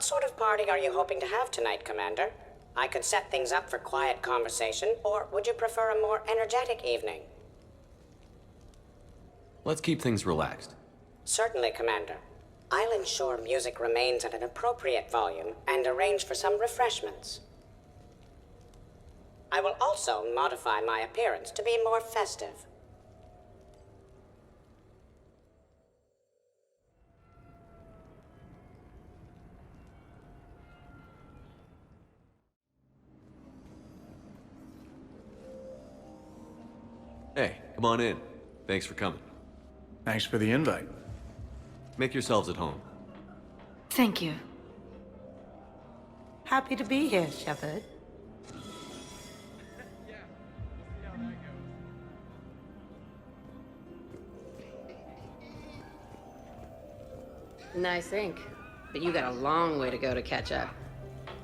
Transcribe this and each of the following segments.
sort of party are you hoping to have tonight, Commander? I could set things up for quiet conversation, or would you prefer a more energetic evening? Let's keep things relaxed. Certainly, Commander. I'll ensure music remains at an appropriate volume and arrange for some refreshments. I will also modify my appearance to be more festive. Hey, come on in. Thanks for coming. Thanks for the invite. Make yourselves at home. Thank you. Happy to be here, Shepard. Nice ink, but you got a long way to go to catch up.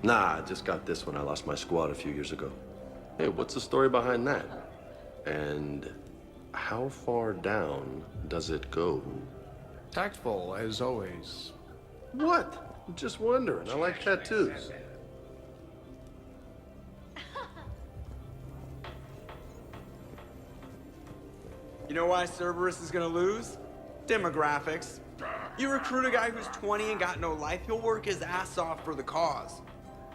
Nah, I just got this when I lost my squad a few years ago. Hey, what's the story behind that? And how far down does it go? Tactful, as always. What? I'm just wondering. I like tattoos. You know why Cerberus is gonna lose? Demographics. You recruit a guy who's 20 and got no life, he'll work his ass off for the cause.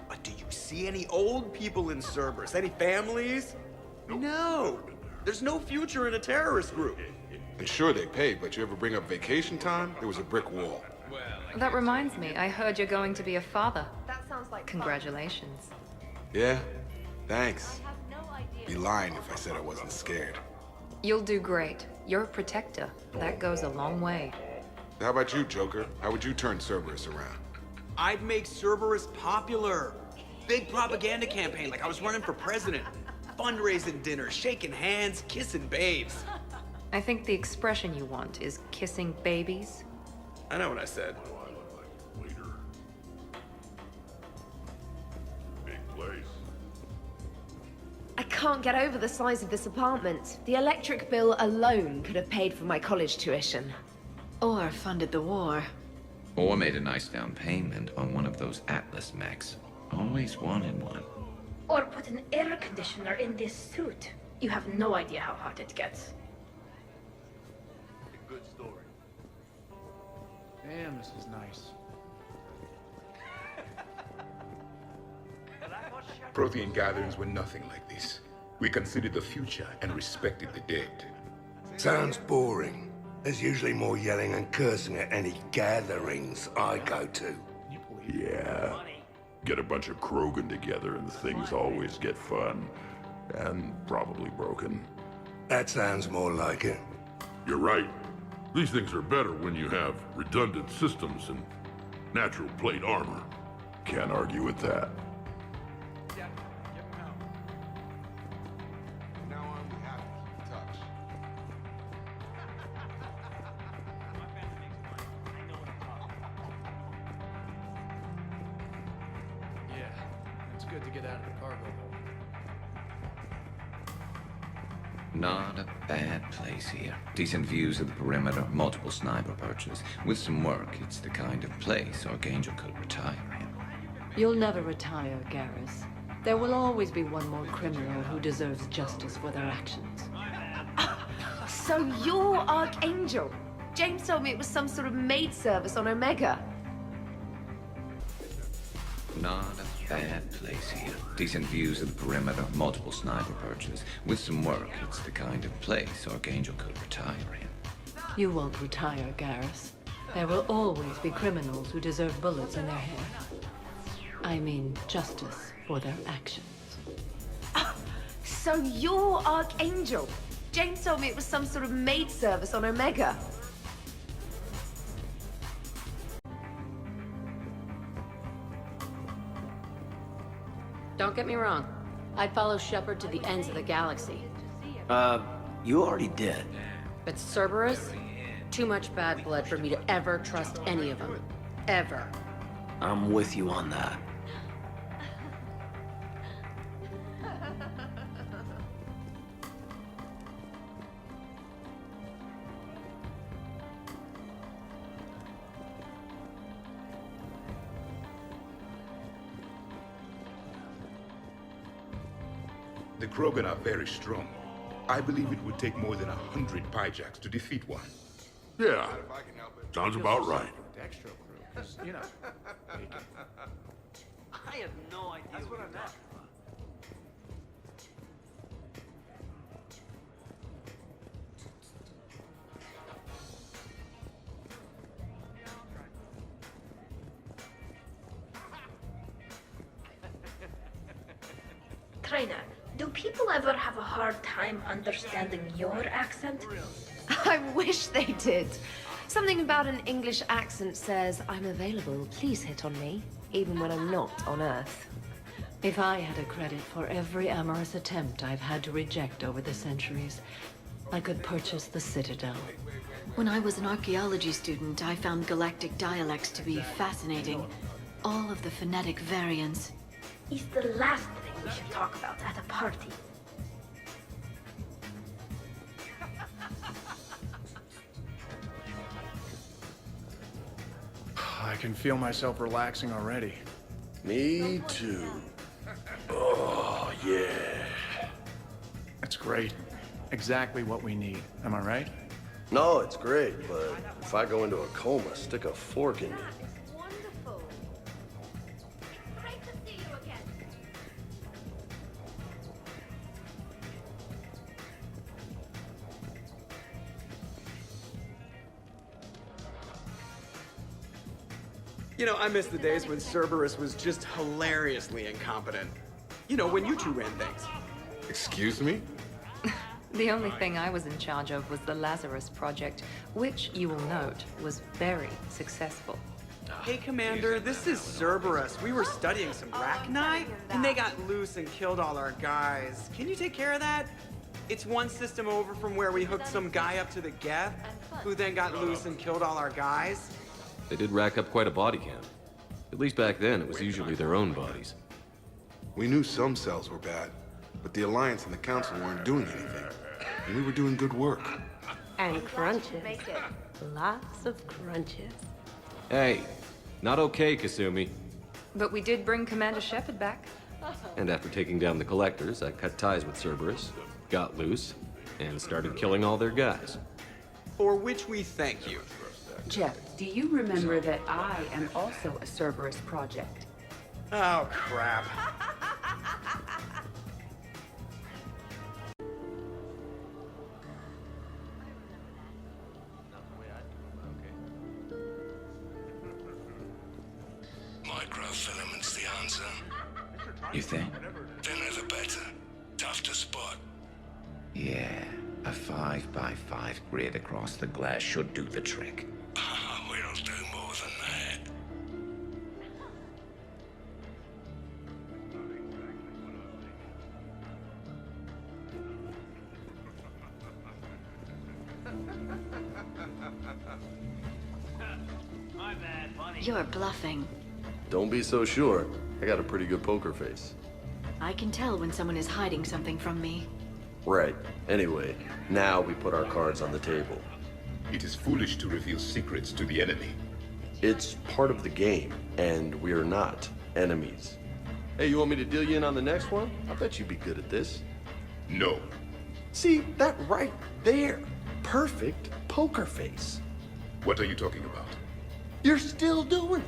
But do you see any old people in Cerberus? Any families? No. There's no future in a terrorist group. And sure, they pay, but you ever bring up vacation time, there was a brick wall. That reminds me, I heard you're going to be a father. That sounds like Congratulations. Yeah? Thanks. Be lying if I said I wasn't scared. You'll do great. You're a protector. That goes a long way. How about you, Joker? How would you turn Cerberus around? I'd make Cerberus popular. Big propaganda campaign like I was running for president. Fundraising dinner, shaking hands, kissing babes. I think the expression you want is kissing babies. I know what I said. I can't get over the size of this apartment. The electric bill alone could have paid for my college tuition. Or funded the war. Or made a nice down payment on one of those Atlas mechs. Always wanted one. Or put an air conditioner in this suit. You have no idea how hot it gets. Good story. Damn, this is nice. Prothean gatherings were nothing like this. We considered the future and respected the dead. Sounds boring. There's usually more yelling and cursing at any gatherings I go to. Yeah. Get a bunch of Krogan together and things always get fun. And probably broken. That sounds more like it. You're right. These things are better when you have redundant systems and natural plate armor. Can't argue with that. Good to get out of the cargo hold. Not a bad place here. Decent views of the perimeter, multiple sniper perches. With some work, it's the kind of place Archangel could retire in. You'll never retire, Garrus. There will always be one more criminal who deserves justice for their actions. So you're Archangel? James told me it was some sort of maid service on Omega. Not a bad place here. Decent views of the perimeter, multiple sniper perches. With some work, it's the kind of place Archangel could retire in. You won't retire, Garrus. There will always be criminals who deserve bullets in their head. I mean, justice for their actions. So you're Archangel? James told me it was some sort of maid service on Omega. Don't get me wrong. I'd follow Shepard to the ends of the galaxy. You already did. But Cerberus? Too much bad blood for me to ever trust any of them. Ever. I'm with you on that. The Krogan are very strong. I believe it would take more than 100 Pyjaks to defeat one. Yeah, sounds about right. Dextro crew, 'cause, you know, bacon. I have no idea. That's what I meant. Trainer, do people ever have a hard time understanding your accent? I wish they did. Something about an English accent says, I'm available, please hit on me, even when I'm not on Earth. If I had a credit for every amorous attempt I've had to reject over the centuries, I could purchase the Citadel. When I was an archaeology student, I found galactic dialects to be fascinating. All of the phonetic variants. Is the last thing we should talk about at a party. I can feel myself relaxing already. Me too. Oh, yeah. That's great. Exactly what we need. Am I right? No, it's great, but if I go into a coma, stick a fork in me. Wonderful. Great to see you again. You know, I miss the days when Cerberus was just hilariously incompetent. You know, when you two ran things. Excuse me? The only thing I was in charge of was the Lazarus Project, which, you will note, was very successful. Hey, Commander, this is Cerberus. We were studying some Rachni, and they got loose and killed all our guys. Can you take care of that? It's one system over from where we hooked some guy up to the Geth, who then got loose and killed all our guys. They did rack up quite a body count. At least back then, it was usually their own bodies. We knew some cells were bad, but the Alliance and the Council weren't doing anything. And we were doing good work. And crunches. Lots of crunches. Hey, not okay, Kasumi. But we did bring Commander Shepard back. And after taking down the Collectors, I cut ties with Cerberus, got loose, and started killing all their guys. For which we thank you. Jeff, do you remember that I am also a Cerberus project? Oh, crap. Microfilaments the answer. You think? Thinner the better. Tough to spot. Yeah, a 5x5 grid across the glass should do the trick. We'll do more than that. You're bluffing. Don't be so sure. I got a pretty good poker face. I can tell when someone is hiding something from me. Right. Anyway, now we put our cards on the table. It is foolish to reveal secrets to the enemy. It's part of the game, and we're not enemies. Hey, you want me to deal you in on the next one? I bet you'd be good at this. No. See, that right there. Perfect poker face. What are you talking about? You're still doing it.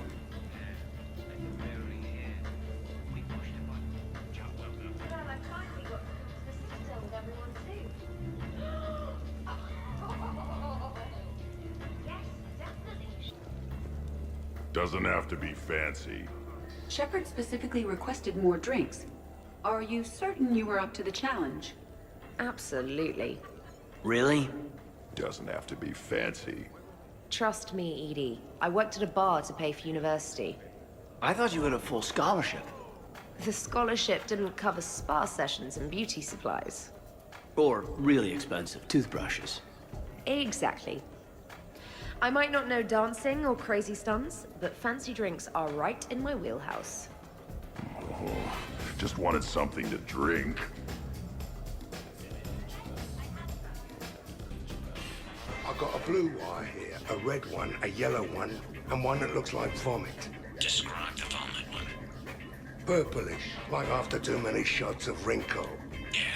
Doesn't have to be fancy. Shepard specifically requested more drinks. Are you certain you were up to the challenge? Absolutely. Really? Doesn't have to be fancy. Trust me, Edie. I worked at a bar to pay for university. I thought you had a full scholarship. The scholarship didn't cover spa sessions and beauty supplies. Or really expensive toothbrushes. Exactly. I might not know dancing or crazy stunts, but fancy drinks are right in my wheelhouse. Oh, just wanted something to drink. I got a blue wire here, a red one, a yellow one, and one that looks like vomit. Describe the vomit one. Purplish, like after too many shots of Rinko. Yeah,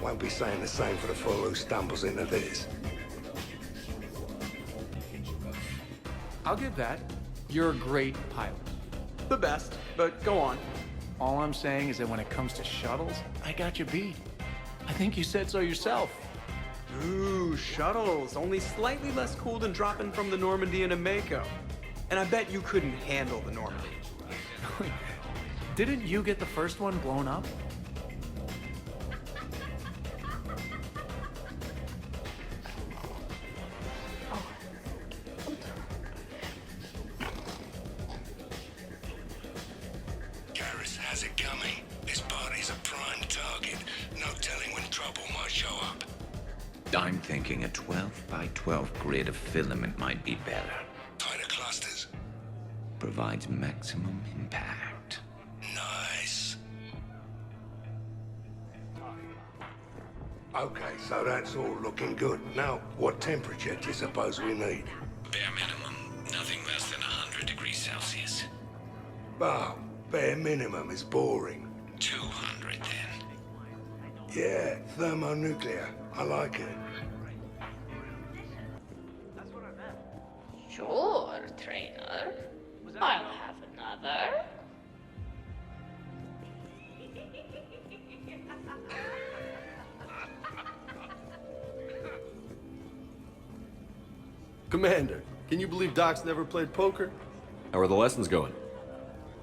Won't be saying the same for the fool who stumbles into this. I'll give that. You're a great pilot. The best, but go on. All I'm saying is that when it comes to shuttles, I got you beat. I think you said so yourself. Ooh, shuttles. Only slightly less cool than dropping from the Normandy into Mako. And I bet you couldn't handle the Normandy. Didn't you get the first one blown up? Garrus has it coming. This party's a prime target. No telling when trouble might show up. I'm thinking a 12 by 12 grid of filament might be better. Tighter clusters. Provides maximum impact. Nice. Okay, so that's all looking good. Now, what temperature do you suppose we need? Bare minimum. Nothing less than 100 degrees Celsius. Oh, bare minimum is boring. 200 then. Yeah, thermonuclear. I like it. Sure, trainer. I'll have another. Commander, can you believe Doc's never played poker? How are the lessons going?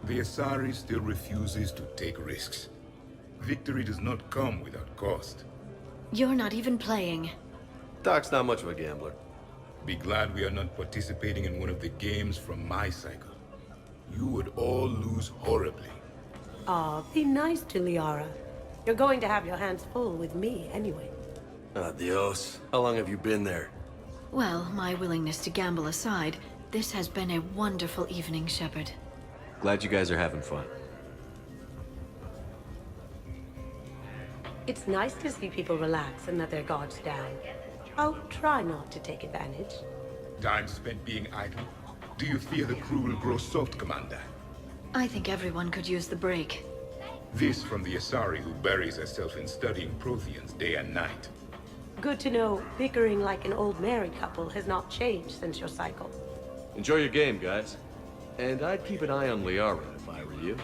The Asari still refuses to take risks. Victory does not come without cost. You're not even playing. Doc's not much of a gambler. Be glad we are not participating in one of the games from my cycle. You would all lose horribly. Aw, be nice to Liara. You're going to have your hands full with me anyway. Adios. How long have you been there? Well, my willingness to gamble aside, this has been a wonderful evening, Shepard. Glad you guys are having fun. It's nice to see people relax and let their guards down. I'll try not to take advantage. Time spent being idle? Do you fear the crew will grow soft, Commander? I think everyone could use the break. This from the Asari who buries herself in studying Protheans day and night. Good to know bickering like an old married couple has not changed since your cycle. Enjoy your game, guys. And I'd keep an eye on Liara if I were you.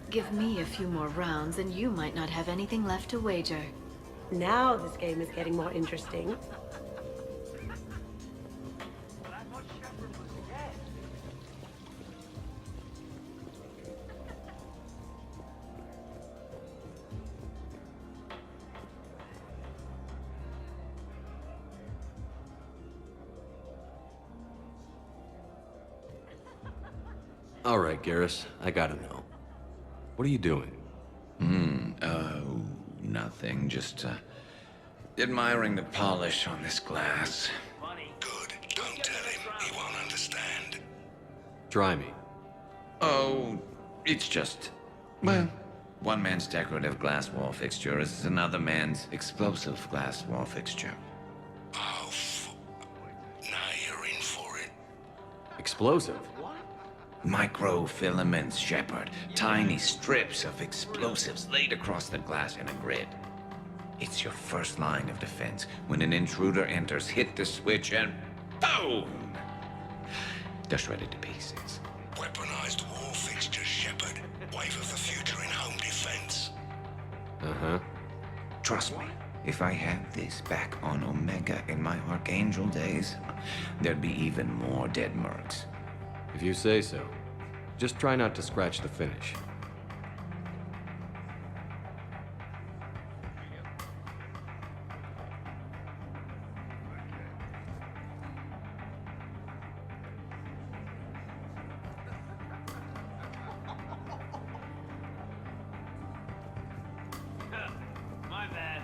Give me a few more rounds and you might not have anything left to wager. Now this game is getting more interesting. All right, Garrus, I gotta know. What are you doing? Oh, nothing. Just, admiring the polish on this glass. Good. Don't tell him. He won't understand. Try me. Oh, it's just... Well, one man's decorative glass wall fixture is another man's explosive glass wall fixture. Oh, now you're in for it. Explosive? Microfilaments, Shepard. Tiny strips of explosives laid across the glass in a grid. It's your first line of defense. When an intruder enters, hit the switch and boom! They're shredded to pieces. Weaponized wall fixtures, Shepard. Wave of the future in home defense. Uh-huh. Trust me, if I had this back on Omega in my Archangel days, there'd be even more dead mercs. If you say so. Just try not to scratch the finish. My bad.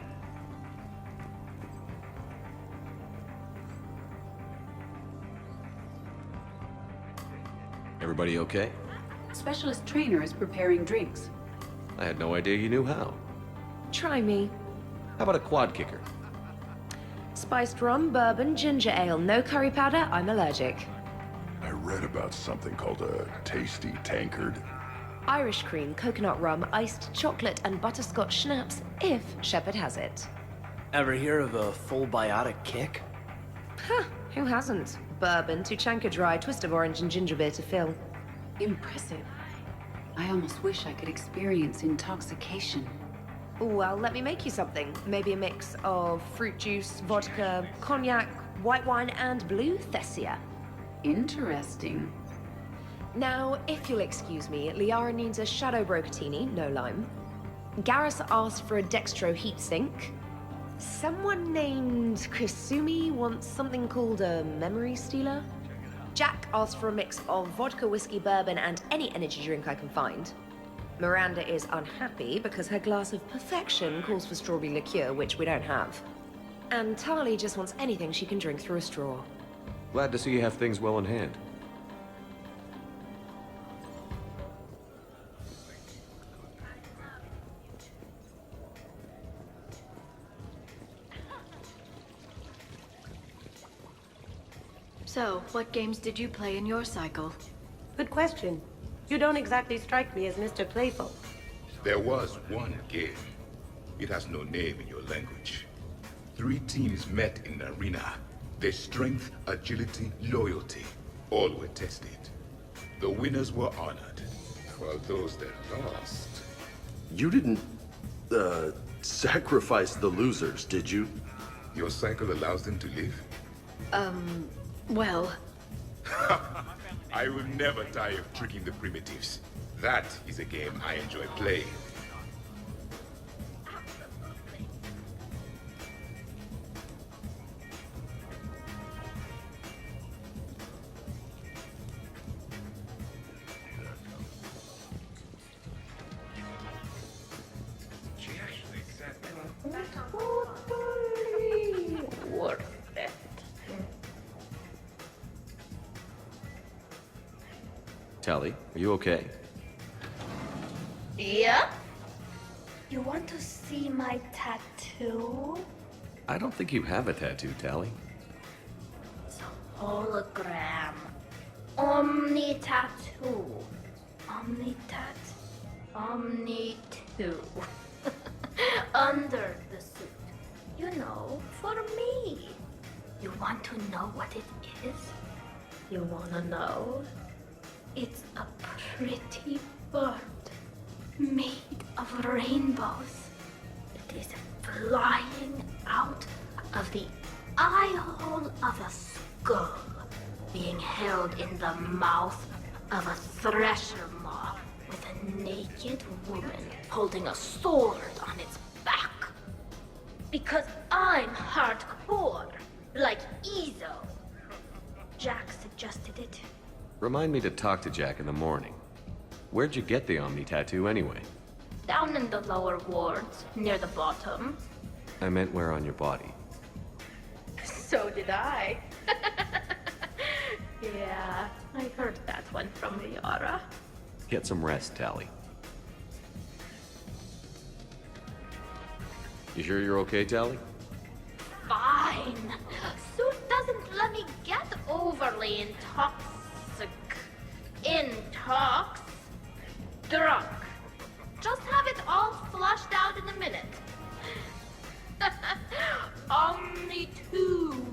Everybody okay? Specialist trainer is preparing drinks. I had no idea you knew how. Try me. How about a quad kicker? Spiced rum, bourbon, ginger ale. No curry powder, I'm allergic. I read about something called a tasty tankard. Irish cream, coconut rum, iced chocolate, and butterscotch schnapps, if Shepard has it. Ever hear of a full biotic kick? Huh, who hasn't? Bourbon, Tuchanka Dry, twist of orange, and ginger beer to fill. Impressive. I almost wish I could experience intoxication. Well, let me make you something. Maybe a mix of fruit juice, vodka, cognac, white wine, and blue Thessia. Interesting. Now, if you'll excuse me, Liara needs a Shadow Brocatini, no lime. Garrus asked for a Dextro heatsink. Someone named Kasumi wants something called a Memory Stealer. Jack asked for a mix of vodka, whiskey, bourbon, and any energy drink I can find. Miranda is unhappy because her glass of perfection calls for strawberry liqueur, which we don't have. And Tali just wants anything she can drink through a straw. Glad to see you have things well in hand. So, what games did you play in your cycle? Good question. You don't exactly strike me as Mr. Playful. There was one game. It has no name in your language. 3 teams met in an arena. Their strength, agility, loyalty, all were tested. The winners were honored, while those that lost... You didn't, sacrifice the losers, did you? Your cycle allows them to live? Well... I will never tire of tricking the primitives. That is a game I enjoy playing. Worth it. Tali, are you okay? Yeah? You want to see my tattoo? I don't think you have a tattoo, Tali. It's a hologram. Omni tattoo. Omni tat. Omni 2. Under the suit. You know, for me. You want to know what it is? You wanna know? It's a pretty bird made of rainbows. It is flying out of the eye hole of a skull, being held in the mouth of a thresher maw with a naked woman holding a sword on its back. Because I'm hardcore, like Ezo. Jack suggested it. Remind me to talk to Jack in the morning. Where'd you get the Omni tattoo anyway? Down in the lower wards, near the bottom. I meant where on your body. So did I. Yeah, I heard that one from Liara. Get some rest, Tali. You sure you're okay, Tali? Fine. Suit doesn't let me get overly drunk. Just have it all flushed out in a minute. Omni 2.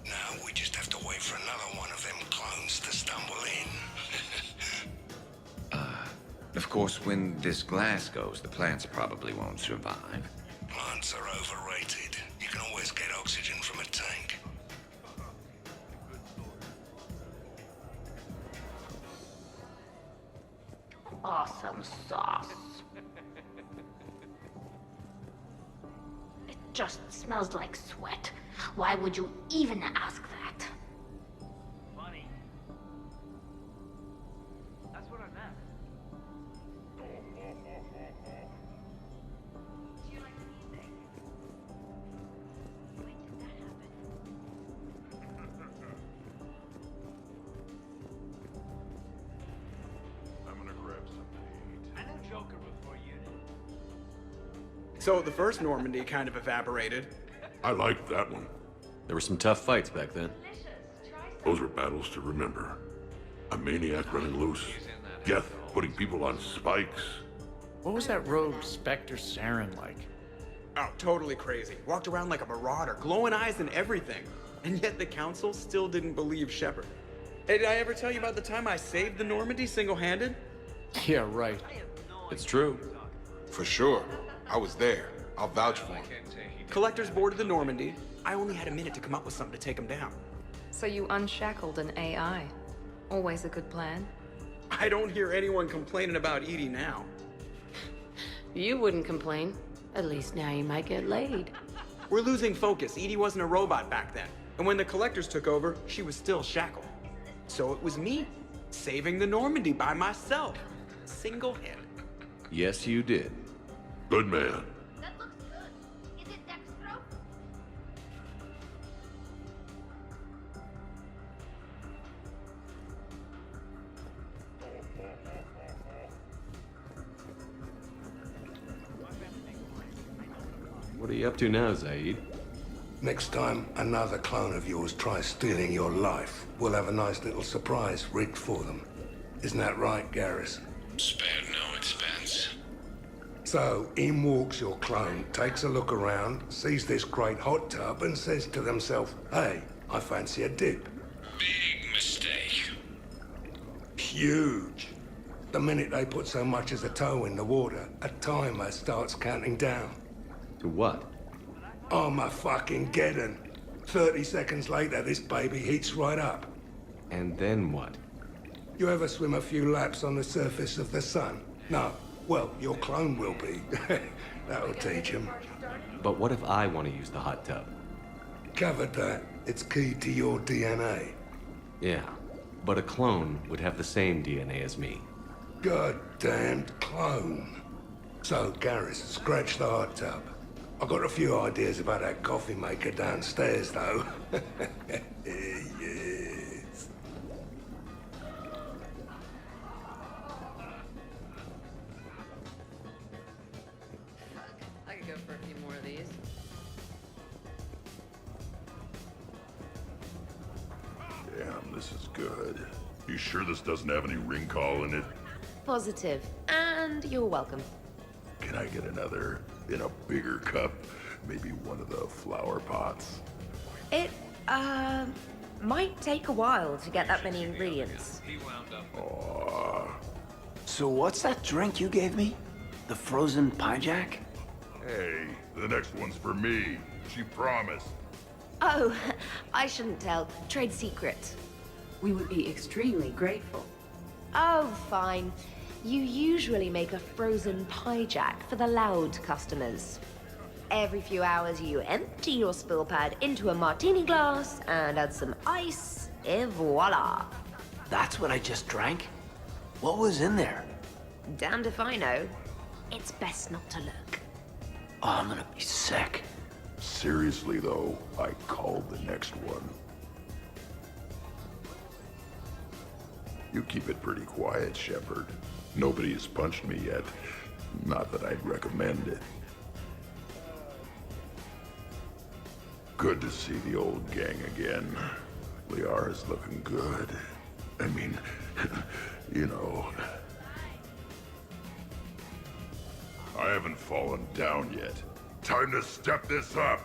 Now we just have to wait for another one of them clones to stumble in. Of course, when this glass goes, the plants probably won't survive. Plants are overrated. You can always get oxygen from a tank. Awesome sauce. It just smells like sweat. Why would you even ask that? Funny. That's what I meant. Do you like anything? When did that happen? So the first Normandy kind of evaporated. I liked that one. There were some tough fights back then. Those were battles to remember. A maniac running loose. Death putting people on spikes. What was that rogue Spectre Saren like? Oh, totally crazy. Walked around like a marauder, glowing eyes and everything. And yet the council still didn't believe Shepard. Hey, did I ever tell you about the time I saved the Normandy single-handed? Yeah, right. It's true. For sure. I was there. I'll vouch for him. Collectors boarded the Normandy. I only had a minute to come up with something to take them down. So you unshackled an AI. Always a good plan. I don't hear anyone complaining about Edie now. You wouldn't complain. At least now you might get laid. We're losing focus. Edie wasn't a robot back then. And when the Collectors took over, she was still shackled. So it was me, saving the Normandy by myself. Single-handed. Yes, you did. Good man. That looks good. Is it dextro? What are you up to now, Zaid? Next time another clone of yours tries stealing your life, we'll have a nice little surprise rigged for them. Isn't that right, Garrus? Spare no expense. So, in walks your clone, takes a look around, sees this great hot tub, and says to themselves, hey, I fancy a dip. Big mistake. Huge. The minute they put so much as a toe in the water, a timer starts counting down. To what? Armageddon. 30 seconds later, this baby heats right up. And then what? You ever swim a few laps on the surface of the sun? No. Well, your clone will be. That'll teach him. But what if I want to use the hot tub? Covered that. It's key to your DNA. Yeah, but a clone would have the same DNA as me. Goddamned clone. So, Garrus, scratch the hot tub. I got a few ideas about that coffee maker downstairs, though. Yes. I could go for a few more of these. Damn, this is good. You sure this doesn't have any ring call in it? Positive. And you're welcome. Can I get another in a bigger cup? Maybe one of the flower pots? It, might take a while to get that many ingredients. Aww. So what's that drink you gave me? The frozen pie jack? Hey, the next one's for me. She promised. Oh, I shouldn't tell. Trade secret. We would be extremely grateful. Oh, fine. You usually make a frozen pie jack for the loud customers. Every few hours, you empty your spill pad into a martini glass and add some ice, et voila. That's what I just drank? What was in there? Damned if I know. It's best not to look. Oh, I'm gonna be sick. Seriously, though, I called the next one. You keep it pretty quiet, Shepard. Nobody has punched me yet. Not that I'd recommend it. Good to see the old gang again. Liara's looking good. I mean, you know. I haven't fallen down yet. Time to step this up.